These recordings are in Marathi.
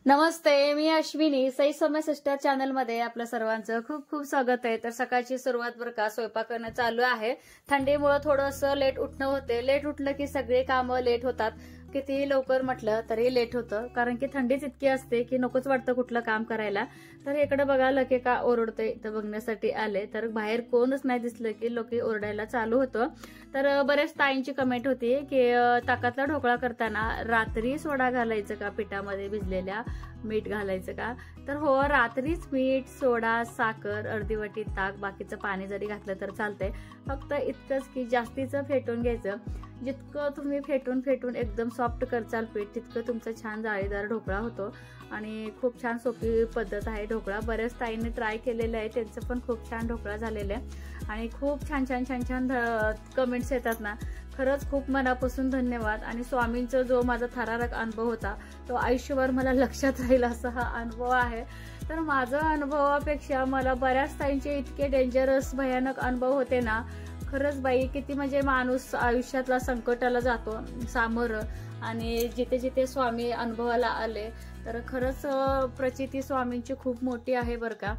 नमस्ते, मी अश्विनी. सई सौम्य सिस्टर चॅनल मध्ये आपल्या सर्वांचं खूप खूप स्वागत आहे. तर सकाळची सुरुवात बरं का स्वयंपाक करणं चालू आहे. थंडीमुळे थोडंसं लेट उठणं होते. लेट उठलं की सगळे कामं लेट होतात. कितीही लवकर म्हटलं तरी लेट होतं, कारण की थंडीच इतकी असते की नकोच वाटतं कुठलं काम करायला. तर इकडे बघा लके का ओरडते तर बघण्यासाठी आले. तर बाहेर कोणच नाही दिसलं की लोके ओरडायला चालू होतं. तर बरेच ताईंची कमेंट होती की ताकातला ढोकळा करताना रात्री सोडा घालायचं का, पिठामध्ये भिजलेल्या मीठ घालायचं का. तर हो, रात्रीच मीठ, सोडा, साखर, अर्धी वाटी ताक, बाकीचं पाणी जरी घातलं तर चालतंय. फक्त इतकंच की जास्तीचं फेटून घ्यायचं. जितकं तुम्ही फेटून फेटून एकदम सॉफ्ट करचाल पीठ, तितकं तुमचा छान जाळीदार ढोकळा होतो. आणि खूप छान सोपी पद्धत आहे ढोकळा. बऱ्याच ताईंनी ट्राय केलेलं आहे, त्यांचं पण खूप छान ढोकळा झालेला आहे. आणि खूप छान छान छान छान कमेंट्स येतात ना, खरंच खूप मनापासून धन्यवाद. आणि स्वामींचा जो माझा थरारक अनुभव होता तो आयुष्यभर मला लक्षात राहील असा हा अनुभव आहे. तर माझा अनुभवापेक्षा मला बऱ्याच ताईंचे इतके डेंजरस भयानक अनुभव होते ना, खरंच बाई किती म्हणजे माणूस आयुष्यातला संकटाला जातो सामोरं. आणि जिथे जिथे स्वामी अनुभवाला आले तर खरंच प्रचिती स्वामींची खूप मोठी आहे बरं का.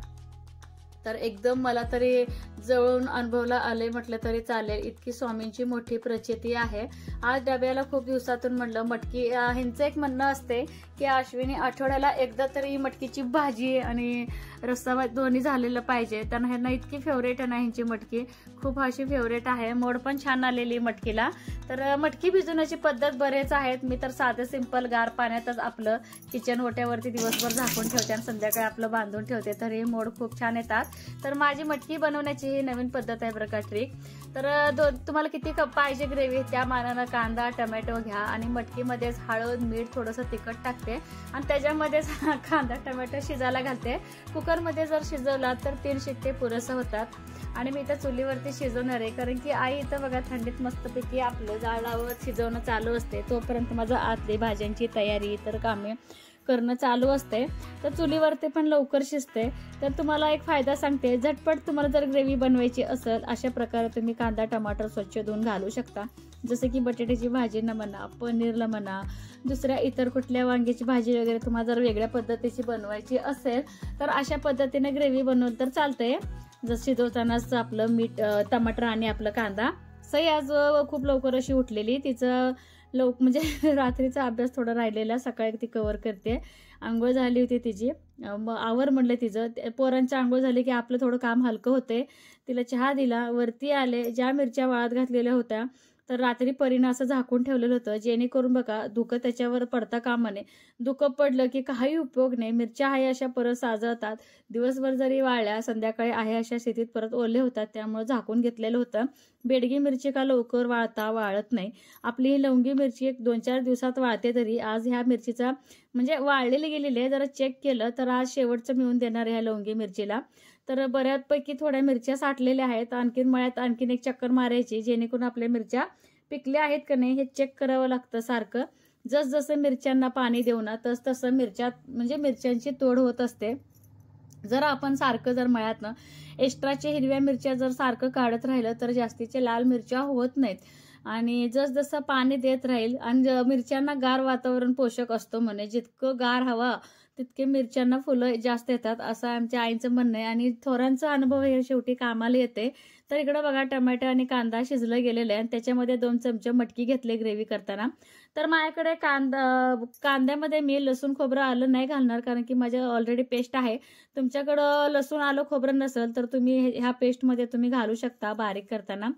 तर एकदम मला तरी जवळून अनुभवला आले म्हटलं तरी चालेल, इतकी स्वामींची मोठी प्रचिती आहे. आज डब्याला खूप दिवसातून म्हणलं मटकी, ह्यांचं एक म्हणणं असते की अश्विनी आठवड्याला एकदा तरी मटकीची भाजी आणि रस्सा दोन्ही झालेलं पाहिजे. त्यांना ह्यांना इतकी फेवरेट आहे ना ह्यांची मटकी, खूप अशी फेवरेट आहे. मोड पण छान आलेली मटकीला. तर मटकी भिजवण्याची पद्धत बरेच आहेत. मी तर साधं सिंपल गार पाण्यातच आपलं किचन ओट्यावरती दिवसभर झाकून ठेवते आणि संध्याकाळी आपलं बांधून ठेवते. तर हे मोड खूप छान येतात. तर माझी मटकी बनवण्याची ही नवीन पद्धत आहे बरं का, ट्रिक. तर तुम्हाला किती कप पाहिजे ग्रेव्ही त्या मानानं कांदा टमॅटो घ्या आणि मटकीमध्येच हळद मीठ थोडंसं तिखट टाकते आणि त्याच्यामध्येच कांदा टमॅटो शिजायला घालते. कुकरमध्ये जर शिजवला तर 3 शिट्टे पुरेसं होतात. आणि मी इथं चुलीवरती शिजवणार आहे, कारण की आई इथं बघा थंडीत मस्तपैकी आपलं जाळ लावत शिजवणं चालू असते. तोपर्यंत माझं आतली भाज्यांची तयारी इतर कामे करणं चालू असते. तर चुलीवरती पण लवकर शिजते. तर तुम्हाला एक फायदा सांगते, झटपट तुम्हाला जर ग्रेव्ही बनवायची असेल अशा प्रकारे तुम्ही कांदा टमाटर स्वच्छ धुवून घालू शकता. जसं की बटाट्याची भाजीनं म्हणा, पनीरला म्हणा, दुसऱ्या इतर कुठल्या वांग्याची भाजी वगैरे तुम्हाला जर वेगळ्या पद्धतीची बनवायची असेल तर अशा पद्धतीने ग्रेव्ही बनवून तर चालतंय. जर शिजवतानाच आपलं मीठ, टमाटर आणि आपला कांदा. सई आज खूप लवकर अशी उठलेली, तिचं म्हणजे रात्रीचा अभ्यास थोडा राहिलेला, सकाळी ती कव्हर करते. आंघोळ झाली होती तिची, मग आवर म्हणलं तिचं. पोरांची आंघोळ झाली की आपलं थोडं काम हलकं होते. तिला चहा दिला, वरती आले. ज्या मिरच्या वाळत घातलेल्या होत्या तर रात्री परीनं असं झाकून ठेवलेलं होतं, जेणेकरून बघा धुकं त्याच्यावर पडता कामा नये. धुकं पडलं की काही उपयोग नाही. मिरच्या आहे अशा परत साजळतात. दिवसभर जरी वाळल्या संध्याकाळी आहे अशा स्थितीत परत ओले होतात. त्यामुळे झाकून घेतलेलं होतं. बेडगी मिरची का लवकर वाळत नाही. आपली ही लवंगी मिरची एक 2-4 दिवसात वाळते. तरी आज ह्या मिरचीचा म्हणजे वाळलेली गेलेली आहे, जरा चेक केलं तर आज शेवटचं मिळून देणार आहे ह्या लवंगी मिरचीला. तर बऱ्यापैकी थोड्या मिरच्या साठलेल्या आहेत. आणखीन मळ्यात आणखीन एक चक्कर मारायची, जेणेकरून आपल्या मिरच्या पिकल्या आहेत का नाही हे चेक करावं लागतं सारखं. जसं मिरच्यांना पाणी देऊ ना तसं मिरच्यांची तोड होत असते. जर आपण सारखं जर मळ्यातनं एक्स्ट्राच्या हिरव्या मिरच्या जर सारखं काढत राहिलं तर जास्तीचे लाल मिरच्या होत नाहीत. आणि जसं पाणी देत राहील, आणि मिरच्यांना गार वातावरण पोषक असतो म्हणे, जितकं गार हवा तितके मिरच्यांना फुलं जास्त येतात असं आमच्या आईचं म्हणणं आहे. आणि थोरांचा अनुभव हे शेवटी कामाला येते. तर इकडं बघा टमाटर आणि कांदा शिजलं गेलेलं आहे आणि त्याच्यामध्ये 2 चमचे मटकी घेतले ग्रेव्ही करताना. तर माझ्याकडे कांद्यामध्ये मी लसूण खोबरं आलं नाही घालणार, कारण की माझ्या ऑलरेडी पेस्ट आहे. तुमच्याकडं लसूण आलं खोबरं नसेल तर तुम्ही ह्या पेस्टमध्ये तुम्ही घालू शकता बारीक करताना.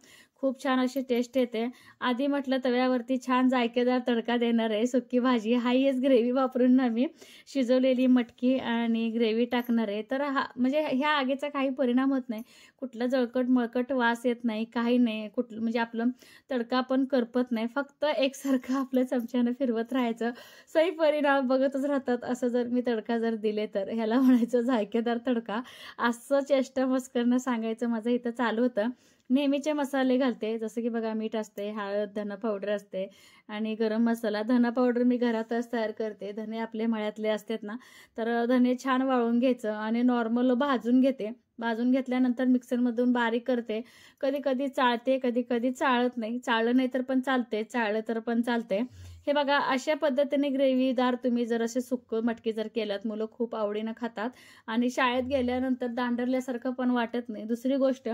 खूप छान अशी टेस्ट येते. आधी म्हटलं तव्यावरती छान जायकेदार तडका देणार आहे सुकी भाजी, हाच ग्रेव्ही वापरून ना मी शिजवलेली मटकी आणि ग्रेव्ही टाकणार आहे. तर म्हणजे ह्या आगीचा काही परिणाम होत नाही, कुठला जळकट मळकट वास येत नाही, काही नाही. म्हणजे आपलं तडका पण करपत नाही. फक्त एकसारखं आपल्या चमच्यानं फिरवत राहायचं. सही परिणाम बघतच राहतात. असं जर मी तडका जर दिले तर ह्याला म्हणायचं जायकेदार तडका. असं चेष्टा मस्करनं सांगायचं माझं इथं चालू होतं. नेहमीचे मसाले घालते, जसं की बघा मीठ असते, हळद, धना पावडर असते आणि गरम मसाला. धना पावडर मी घरातच तयार करते. धने आपले मळ्यातले असतात ना, तर धने छान वाळून घ्यायचं आणि नॉर्मल भाजून घेते. भाजून घेतल्यानंतर मिक्सरमधून बारीक करते. कधी कधी चाळते, कधी कधी चाळत नाही. चाळलं नाही तर पण चालते, चाळलं तर पण चालते. हे बघा, अशा पद्धतीने ग्रेव्हीदार तुम्ही जर असे सुक्क मटकी जर केलात, मुलं खूप आवडीनं खातात आणि शाळेत गेल्यानंतर दांडरल्यासारखं पण वाटत नाही. दुसरी गोष्ट,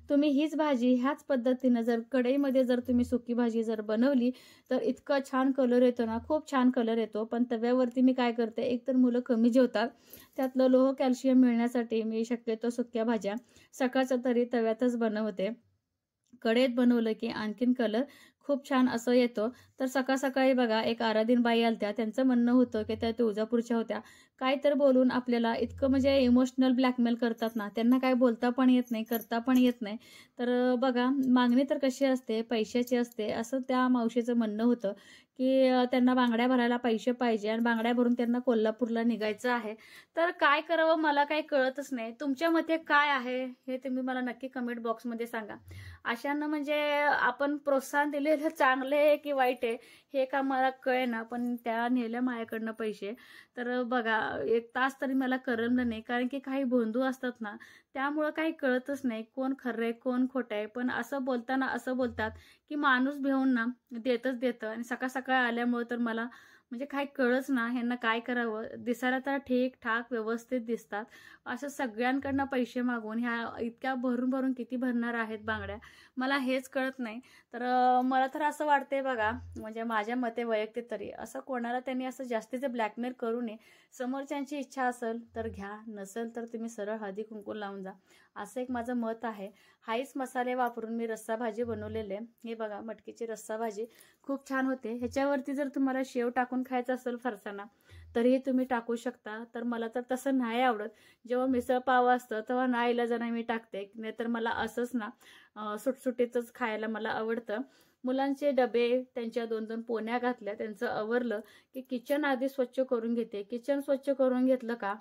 तुम्ही हीच भाजी ह्याच पद्धतीनं जर कढईमध्ये जर तुम्ही सुकी भाजी जर बनवली तर इतका छान कलर येतो ना, खूप छान कलर येतो. पण तव्यावरती मी काय करते, एकतर मुलं कमी जेवतात, त्यातलं लोह कॅल्शियम मिळण्यासाठी मी शक्यतो सुक्या भाज्या सकाळचं तरी तव्यातच बनवते. कढईत बनवलं की आणखीन कलर खूप छान असं येतो. तर सकाळ सकाळी बघा, एक आराधीन बाई आलत्या, त्यांचं म्हणणं होतं की त्या तुळजापूरच्या होत्या, काय तर बोलून आपल्याला इतकं म्हणजे इमोशनल ब्लॅकमेल करतात ना, त्यांना काय बोलता पण येत नाही, करता पण येत नाही. तर बघा, मागणी तर कशी असते, पैशाची असते, असं त्या मावशीचं म्हणणं होतं की त्यांना बांगड्या भरायला पैसे पाहिजे आणि बांगड्या भरून त्यांना कोल्हापूरला निघायचं आहे. तर काय करावं मला काही कळतच नाही. तुमच्या मते काय आहे हे तुम्ही मला नक्की कमेंट बॉक्समध्ये सांगा. अशांना म्हणजे आपण प्रोत्साहन दिलेलं चांगले आहे की वाईट आहे हे का मला कळेना, पण त्या नेल्या माझ्याकडनं पैसे. तर बघा, 1 तास तरी मला करमलं नाही, कारण की काही भोंदू असतात ना, त्यामुळं काही कळतच नाही कोण खरं आहे कोण खोटं आहे. पण असं बोलताना असं बोलतात की माणूस भिवून ना देतच देतं, आणि सकाळ सकाळ आल्यामुळं तर मला म्हणजे काही कळच ना, ह्यांना काय करावं. दिसायला तर ठीक ठाक व्यवस्थित दिसतात, असं सगळ्यांकडनं पैसे मागून ह्या इतक्या भरून भरून किती भरणार आहेत बांगड्या, मला हेच कळत नाही. तर मला तर असं वाटतंय बघा, म्हणजे माझ्या मते वैयक्तिक तरी असं कोणाला त्यांनी असं जास्तीचे ब्लॅकमेल करू नये. समोरच्यांची इच्छा असेल तर घ्या, नसेल तर तुम्ही सरळ हळदी कुंकू लावून जा, असं एक माझं मत आहे. हाईच मसाले वापरून मी रस्सा भाजी बनवलेले. हे बघा, मटकीची रस्सा भाजी खूप छान होते. ह्याच्यावरती जर तुम्हाला शेव टाकून खायचं असेल फरसाणा तरीही तुम्ही टाकू शकता. तर मला तर तसं नाही आवडत. जेव्हा मिसळ पाव असतं तेव्हा नाईलाजाने मी टाकते, नाहीतर मला असंच ना सुटसुटीतच खायला मला आवडतं. मुलांचे डबे त्यांच्या 2-2 पोण्या घातल्या, त्यांचं आवरलं की किचन आधी स्वच्छ करून घेते. किचन स्वच्छ करून घेतलं का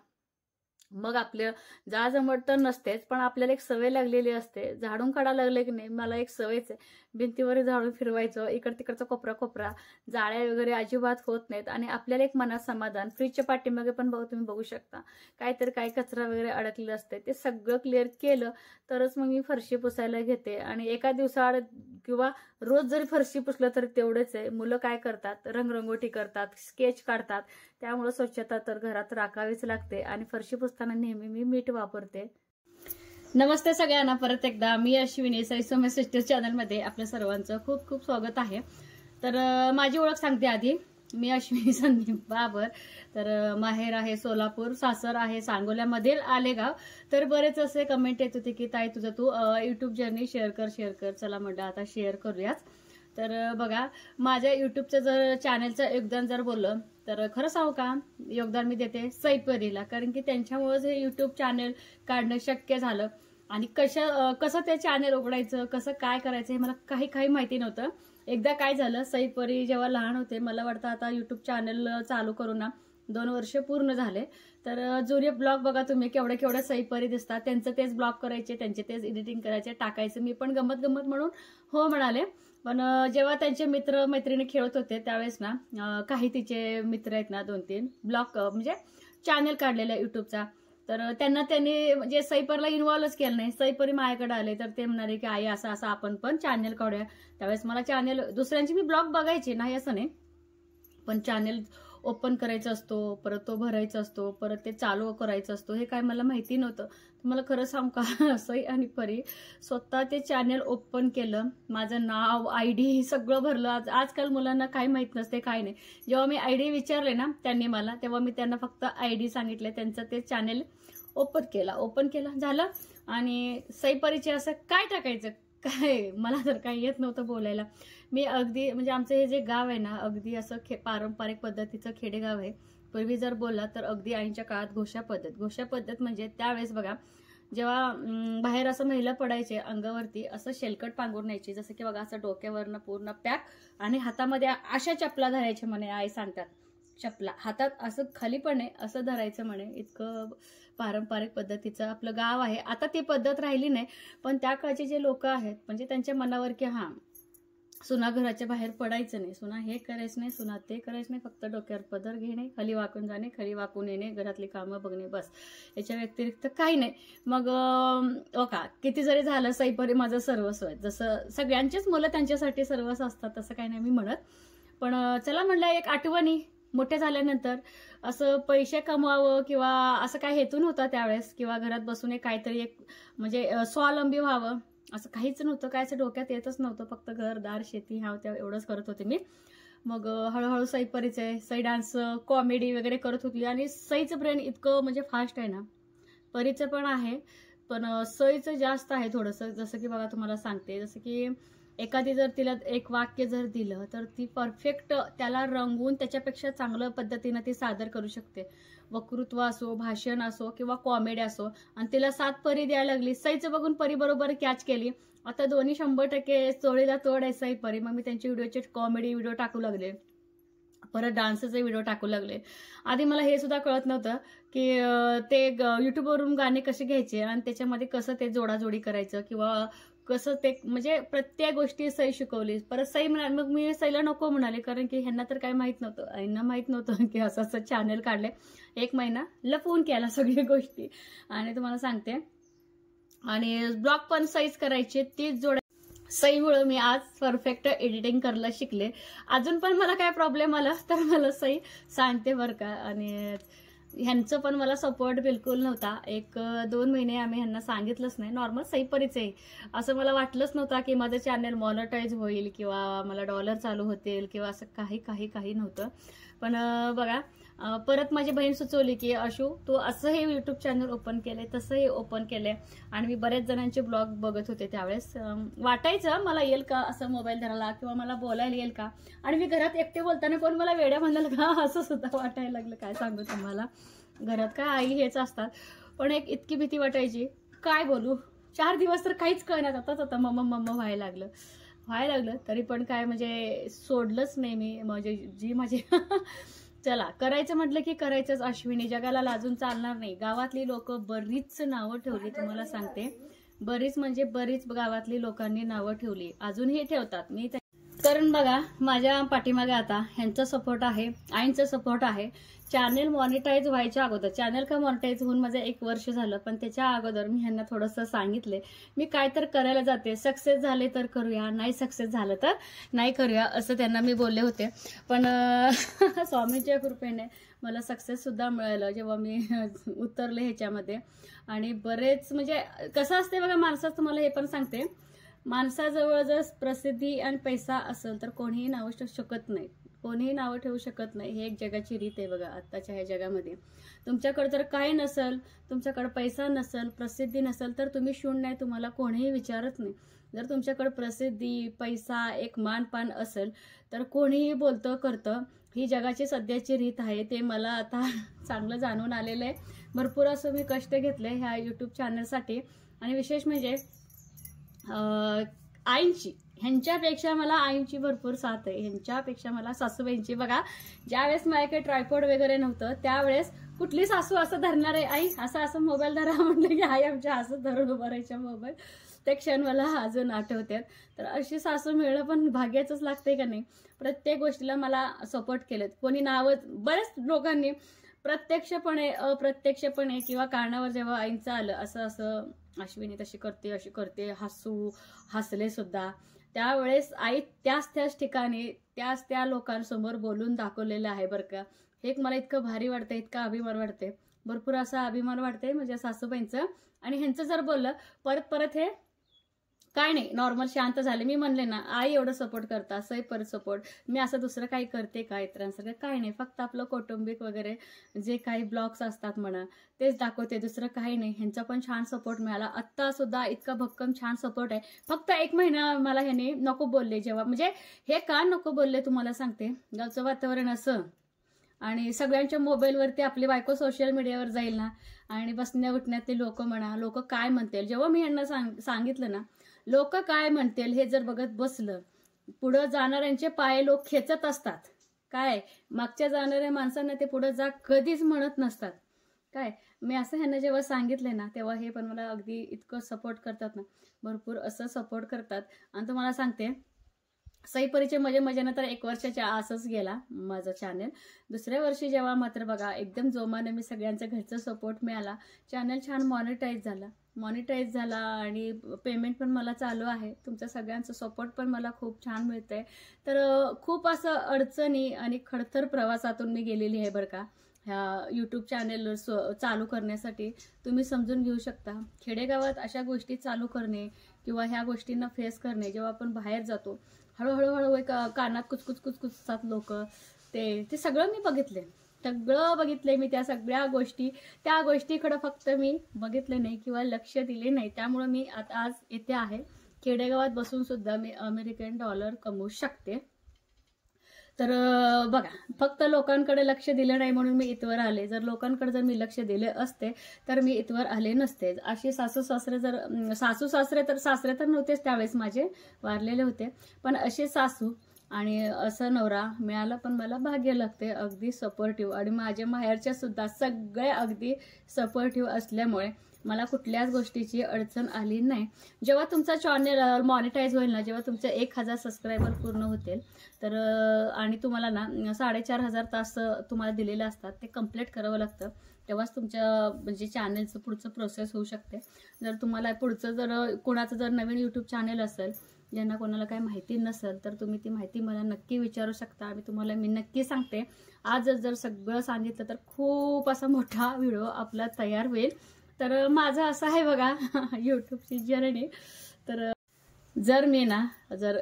मग आपलं जाजमट तर नसतेच, पण आपल्याला एक सवय लागलेली असते. झाडून काढायला लागले की नाही, मला एक सवयच आहे, भिंतीवर झाडून फिरवायचं, इकड तिकडचा कोपरा कोपरा, जाळ्या वगैरे अजिबात होत नाहीत. आणि आपल्याला एक मनात समाधान. फ्रीजच्या पाठीमागे पण तुम्ही बघू शकता काहीतरी काय कचरा वगैरे अडकलेला असते, ते सगळं क्लिअर केलं तरच मग मी फरशी पुसायला घेते. आणि एका दिवसाआड किंवा रोज जरी फरशी पुसलं तरी तेवढेच आहे. मुलं काय करतात, रंगरंगोटी करतात, स्केच काढतात, त्यामुळे स्वच्छता तर घरात राखावीच लागते. आणि फरशी पुसताना नेहमी मी मीठ वापरते. नमस्ते सगळ्यांना, परत एकदा मी अश्विनी साई सौम्या सिस्टर चॅनलमध्ये आपल्या सर्वांचं खूप खूप स्वागत आहे. तर माझी ओळख सांगते आधी. मी अश्विनी संदीप बाबर. तर माहेर आहे सोलापूर, सासर आहे सांगोल्यामधील आलेगाव. तर बरेच असे कमेंट येत होते की ताई तुझं तू युट्यूब जर्नी शेअर कर. चला म्हटलं आता शेअर करूयाच. तर बघा, माझ्या युट्यूबचं जर चॅनलचं योगदान जर बोललं तर खरं सांगू का, योगदान मी देते सईपरीला, कारण की त्यांच्यामुळेच हे युट्यूब चॅनल काढणं शक्य झालं. आणि कसं ते चॅनल उघडायचं, कसं काय करायचं हे मला काही माहिती नव्हतं. एकदा काय झालं, सईपरी जेव्हा लहान होते, मला वाटतं आता युट्यूब चॅनल चालू करून ना 2 वर्ष पूर्ण झाले. तर जुने ब्लॉग बघा तुम्ही, केवढ्या सईपरी दिसतात, त्यांचं तेच ब्लॉग करायचे, त्यांचे तेच एडिटिंग करायचे, टाकायचं. मी पण गमत म्हणून हो म्हणाले. पण जेव्हा त्यांचे मित्र मैत्रिणी खेळत होते त्यावेळेस ना काही तिचे मित्र आहेत ना 2-3 ब्लॉग म्हणजे चॅनल काढलेला युट्यूबचा, तर त्यांनी म्हणजे सईपरीला इन्व्हॉल्वच केलं नाही. सईपरी माझ्याकडे आले तर ते म्हणाले की आई असं आपण पण चॅनल काढूया. त्यावेळेस मला चॅनल दुसऱ्यांची मी ब्लॉग बघायचे नाही असं नाही, पण चॅनल ओपन करायचा असतो, परत तो भरायचा असतो, परत ते चालू करायचं असतो, हे काय मला माहिती नव्हतं. तुम्हाला खरं सांगू का, सई आणि परी स्वतः ते चॅनल ओपन केलं, माझं नाव ID सगळं भरलं. आजकाल मुलांना काय माहित नसते, काय नाही. जेव्हा मी ID विचारले ना त्यांनी मला, तेव्हा मी त्यांना फक्त ID सांगितले, त्यांचं ते चॅनल ओपन केला झालं. आणि सईपरीचे असं काय टाकायचं काय, मला तर काही येत नव्हतं बोलायला. मी अगदी म्हणजे आमचं हे जे गाव आहे ना, अगदी असं पारंपरिक पद्धतीचं खेडेगाव आहे. पूर्वी जर बोलला तर अगदी आईच्या काळात घोषा पद्धत म्हणजे त्यावेळेस बघा, जेव्हा बाहेर असं महिला पडायचे अंगावरती असं शेलकट पांघरून न्यायची, जसं की बघा असं डोक्यावरनं पूर्ण पॅक, आणि हातामध्ये अशा चपला धरायचे म्हणे, आई सांगतात. चपला हातात असं खाली पण आहे असं धरायचं म्हणे. इतकं पारंपरिक पद्धतीचं आपलं गाव आहे. आता ती पद्धत राहिली नाही, पण त्या काळचे जे लोक आहेत म्हणजे त्यांच्या मनावर की हां, सुना घराच्या बाहेर पडायचं नाही, सुना हे करायचं नाही, सुना ते करायचं नाही, फक्त डोक्यावर पदर घेणे, खाली वाकून जाणे, खाली वाकून येणे, घरातली कामं बघणे, बस, याच्या व्यतिरिक्त काही नाही. मग का किती जरी झालं, सईपरी माझं सर्वस्व आहे. जसं सगळ्यांचेच मुलं त्यांच्यासाठी सर्वस्व असतात तसं काही नाही मी म्हणत, पण चला म्हणलं एक आठवणी मोठे झाल्यानंतर असं पैसे कमवावं किंवा असं काय हेतू नव्हता त्यावेळेस, किंवा घरात बसून एक काहीतरी एक म्हणजे स्वावलंबी व्हावं असं काहीच नव्हतं, काय असं डोक्यात येतच नव्हतं. फक्त घरदार शेती हा त्या एवढंच करत होते मी. मग हळूहळू सई परिचय, सई डान्स, कॉमेडी वगैरे करत होती. आणि सईचं ब्रेन इतकं म्हणजे फास्ट आहे ना, परीचं पण आहे पण सईचं जास्त आहे थोडंसं. जसं की बघा तुम्हाला सांगते, जसं की एखादी जर तिला एक वाक्य जर दिलं तर ती परफेक्ट त्याला रंगवून त्याच्यापेक्षा चांगल्या पद्धतीनं ती सादर करू शकते. वक्तृत्व असो, भाषण असो किंवा कॉमेडी असो. आणि तिला 7 परी द्यायला लागली. सईचं बघून परी बरोबर कॅच केली. आता दोन्ही 100% चोळीला तोड आहे सई परी. मग मी त्यांची व्हिडिओचे कॉमेडी व्हिडिओ टाकू लागले, परत डान्सचे व्हिडिओ टाकू लागले. आधी मला हे सुद्धा कळत नव्हतं की ते युट्यूबवरून गाणे कसे घ्यायचे आणि त्याच्यामध्ये कसं ते जोडाजोडी करायचं किंवा कसं ते म्हणजे प्रत्येक गोष्टी सई शिकवली. परत सई म्हणाली, मग मी सईला नको म्हणाले कारण की ह्यांना तर काही माहित नव्हतं, आईंना माहित नव्हतं की असं असं चॅनल काढले. 1 महिना लपवून केला सगळी गोष्टी. आणि तुम्हाला सांगते, आणि ब्लॉग पण सईच करायचे, तीच जोड सईमुळे मी आज परफेक्ट एडिटिंग करायला शिकले. अजून पण मला काय प्रॉब्लेम आला तर मला सई सांगते बरं का. आणि ह्यांचं पण मला सपोर्ट बिलकुल नव्हता. 1-2 महिने आम्ही ह्यांना सांगितलंच नाही. नॉर्मल सई परिचय असं मला वाटलंच नव्हतं की माझं चॅनल मॉनिटाईज होईल किंवा मला डॉलर चालू होतील किंवा असं काही नव्हतं. पण बघा परत माझी बहीण सुचवली की अशू तू असं हे युट्यूब चॅनल ओपन केले, तसं हे ओपन केले. आणि मी बरेच जणांचे ब्लॉग बघत होते त्यावेळेस. वाटायचं मला येईल का असं मोबाईल धरायला किंवा मला बोलायला येईल का. आणि मी घरात एकटे बोलताना कोण मला वेड्या म्हणाल का असं सुद्धा वाटायला लागलं. काय सांगू तुम्हाला, घरात काय आई हेच असतात. पण एक इतकी भीती वाटायची, काय बोलू. 4 दिवस तर काहीच कळण्यात आता मम्मा व्हायला लागलं. तरी पण काय म्हणजे सोडलंच नाही मी. म्हणजे जी माझी चला करायचं म्हटलं की करायचंच अश्विनी, जगाला लाजून चालणार नाही. गावातली लोक बरीच नावं ठेवली, तुम्हाला सांगते. बरीच म्हणजे बरीच गावातली लोकांनी नावं ठेवली, अजूनही ठेवतात. मी कारण बघा माझ्या पाठीमागे आता ह्यांचा सपोर्ट आहे, आईंचा सपोर्ट आहे. चॅनल मॉनिटाईज व्हायच्या अगोदर, चॅनल का मॉनिटाईज होऊन माझं 1 वर्ष झालं, पण त्याच्या अगोदर मी ह्यांना थोडंसं सांगितले मी काय तर करायला जाते, सक्सेस झाले तर करूया, नाही सक्सेस झालं तर नाही करूया असं त्यांना मी बोलले होते. पण स्वामींच्या कृपेने मला सक्सेस सुद्धा मिळालं जेव्हा मी उतरले ह्याच्यामध्ये. आणि बरेच म्हणजे कसं असते बघा माणसाचं, तुम्हाला हे पण सांगते, माणसाजवळ जर प्रसिद्धी आणि पैसा असेल तर कोणीही नावं ठेवू शकत नाही, कोणीही नावं ठेवू शकत नाही. हे एक जगाची रीत आहे बघा आत्ताच्या ह्या जगामध्ये. तुमच्याकडे जर काही नसेल, तुमच्याकडे पैसा नसेल, प्रसिद्धी नसेल तर तुम्ही शून्य आहे, तुम्हाला कोणीही विचारत नाही. जर तुमच्याकडे प्रसिद्धी, पैसा, एक मानपान असेल तर कोणीही बोलतं करतं. ही जगाची सध्याची रीत आहे, ते मला आता चांगलं जाणून आलेलं आहे. भरपूर असं मी कष्ट घेतले ह्या यूट्यूब चॅनलसाठी. आणि विशेष म्हणजे आईंची, ह्यांच्यापेक्षा मला आईंची भरपूर साथ आहे, ह्यांच्यापेक्षा मला सासूबाईंची. बघा ज्यावेळेस माझ्याकडे ट्रायपॉड वगैरे नव्हतं त्यावेळेस कुठली सासू असं धरणार आहे, आई असं मोबाईल धरा म्हटलं की आई आमच्या असं धरून उभं राहायच्या मोबाईल. ते क्षण मला अजून आठवतात. तर अशी सासू मिळणं पण भाग्याचंच लागते का नाही. प्रत्येक गोष्टीला मला सपोर्ट केलेत. कोणी नावं, बरेच लोकांनी प्रत्यक्षपणे अप्रत्यक्षपणे किंवा कारणावर जेव्हा आईंचं आलं असं अश्विनी तशी करते अशी करते, हसले सुद्धा. त्यावेळेस आई त्याच ठिकाणी त्या लोकांसमोर बोलून दाखवलेलं आहे बरं का. हे मला इतकं भारी वाटतं, इतका अभिमान वाटते, भरपूर असा अभिमान वाटते माझ्या सासूबाईंचं. आणि ह्यांचं जर बोललं परत हे काय नाही, नॉर्मल शांत झाले. मी म्हणले ना आई एवढं सपोर्ट करता, सई परत सपोर्ट. मी असं दुसरं काही करते का इतरांसारखं, काय नाही. फक्त आपलं कौटुंबिक वगैरे जे काही ब्लॉग्स असतात म्हणा तेच दाखवते, दुसरं काही नाही. ह्यांचा पण छान सपोर्ट मिळाला. आत्ता सुद्धा इतका भक्कम छान सपोर्ट आहे. फक्त 1 महिना मला ह्याने नको बोलले, जेव्हा म्हणजे हे का नको बोलले तुम्हाला सांगते. गावचं वातावरण असं आणि सगळ्यांच्या मोबाईलवरती आपली बायको सोशल मीडियावर जाईल ना, आणि बसण्या उठण्यातले लोक म्हणा, लोक काय म्हणतील. जेव्हा मी यांना सांगितलं ना लोक काय म्हणतील हे जर बघत बसलं, पुढं जाणाऱ्यांचे पाय लोक खेचत असतात. काय मागच्या जाणाऱ्या माणसांना ते पुढे जा कधीच म्हणत नसतात. काय मी असं ह्यांना जेव्हा सांगितलंय ना तेव्हा हे पण मला अगदी इतकं सपोर्ट करतात ना, भरपूर असं सपोर्ट करतात. आणि तुम्हाला सांगते सईपरीचे मजेनं तर 1 वर्षाच्या आसच गेला माझा चॅनल. दुसऱ्या वर्षी जेव्हा मात्र बघा एकदम जोमाने मी सगळ्यांचा घरचा सपोर्ट मिळाला, चॅनल छान मॉनिटाईज झाला आणि पेमेंट पण मला चालू आहे. तुमच्या सगळ्यांचं सपोर्ट पण मला खूप छान मिळतंय. तर खूप असं अडचणी आणि खडतर प्रवासातून मी गेलेली आहे बरं का ह्या यूट्यूब चॅनल चालू करण्यासाठी. तुम्ही समजून घेऊ शकता, खेडेगावात अशा गोष्टी चालू करणे किंवा ह्या गोष्टींना फेस करणे, जेव्हा आपण बाहेर जातो हळूहळू एक कानात कुचकुचतात लोक, ते सगळं मी बघितले मी त्या सगळ्या गोष्टी. त्या गोष्टीकडे फक्त मी बघितले नाही किंवा लक्ष दिले नाही. त्यामुळे मी आता आज येथे आहे. खेडेगावात बसून सुद्धा मी अमेरिकन डॉलर कमवू शकते. तर बघा, फक्त लोकांकडे लक्ष दिलं नाही म्हणून मी इथवर आले. जर लोकांकडे जर मी लक्ष दिले असते तर मी इथवर आले नसते. असे सासू सासरे तर नव्हतेच त्यावेळेस, माझे वारलेले होते. पण असे सासू आणि असं नवरा मिळाला पण मला भाग्य लागते, अगदी सपोर्टिव्ह. आणि माझ्या माहेरच्या सुद्धा सगळे अगदी सपोर्टिव्ह असल्यामुळे मला कुठल्याच गोष्टीची अडचण आली नाही. जेव्हा तुमचा चॅनल मॉनिटाईज होईल ना, जेव्हा तुमचे 1000 सबस्क्रायबर पूर्ण होतील तर आणि तुम्हाला ना 4500 तास तुम्हाला दिलेले असतात, ते कंप्लीट करावं लागतं. तेव्हाच तुमच्या म्हणजे चॅनलचं पुढचं प्रोसेस होऊ शकते. जर तुम्हाला पुढचं जर कोणाचं जर नवीन यूट्यूब चॅनल असेल, ज्यांना कोणाला काही माहिती नसेल, तर तुम्ही ती माहिती मला नक्की विचारू शकता आणि तुम्हाला मी नक्की सांगते. आजच जर सगळं सांगितलं तर खूप असा मोठा व्हिडिओ आपला तयार होईल. तर माझं असं आहे बघा यूट्यूबची जर्नी. तर जर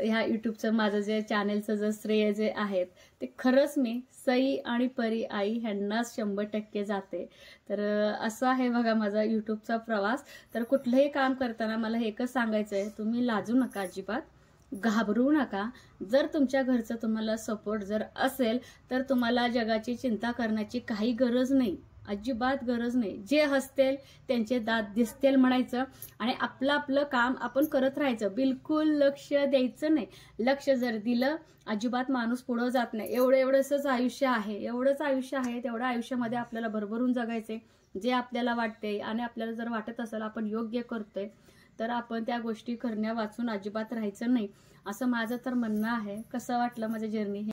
ह्या यूट्यूबचं माझं जे चॅनलचं जर श्रेय जे आहेत ते खरंच मी सई आणि परी आई ह्यांनाच 100% जाते. तर असं आहे बघा माझा यूट्यूबचा प्रवास. तर कुठलंही काम करताना मला एकच सांगायचं आहे, तुम्ही लाजू नका, अजिबात घाबरू नका. जर तुमच्या घरचं तुम्हाला सपोर्ट जर असेल तर तुम्हाला जगाची चिंता करण्याची काही गरज नाही, अजिबात गरज नाही. जे हसतील त्यांचे दात दिसतील म्हणायचं आणि आपलं काम आपण करत राहायचं, बिलकुल लक्ष द्यायचं नाही. लक्ष जर दिलं अजिबात माणूस पुढं जात नाही. एवढंच आयुष्य आहे, तेवढ्या आयुष्यामध्ये आपल्याला भरभरून जगायचे. जे आपल्याला वाटते आणि आपल्याला जर वाटत असेल आपण योग्य करतोय तर आपण त्या गोष्टी करण्या वाचून अजिबात राहायचं नाही, असं माझं तर म्हणणं आहे. कसं वाटलं माझं जर्नी?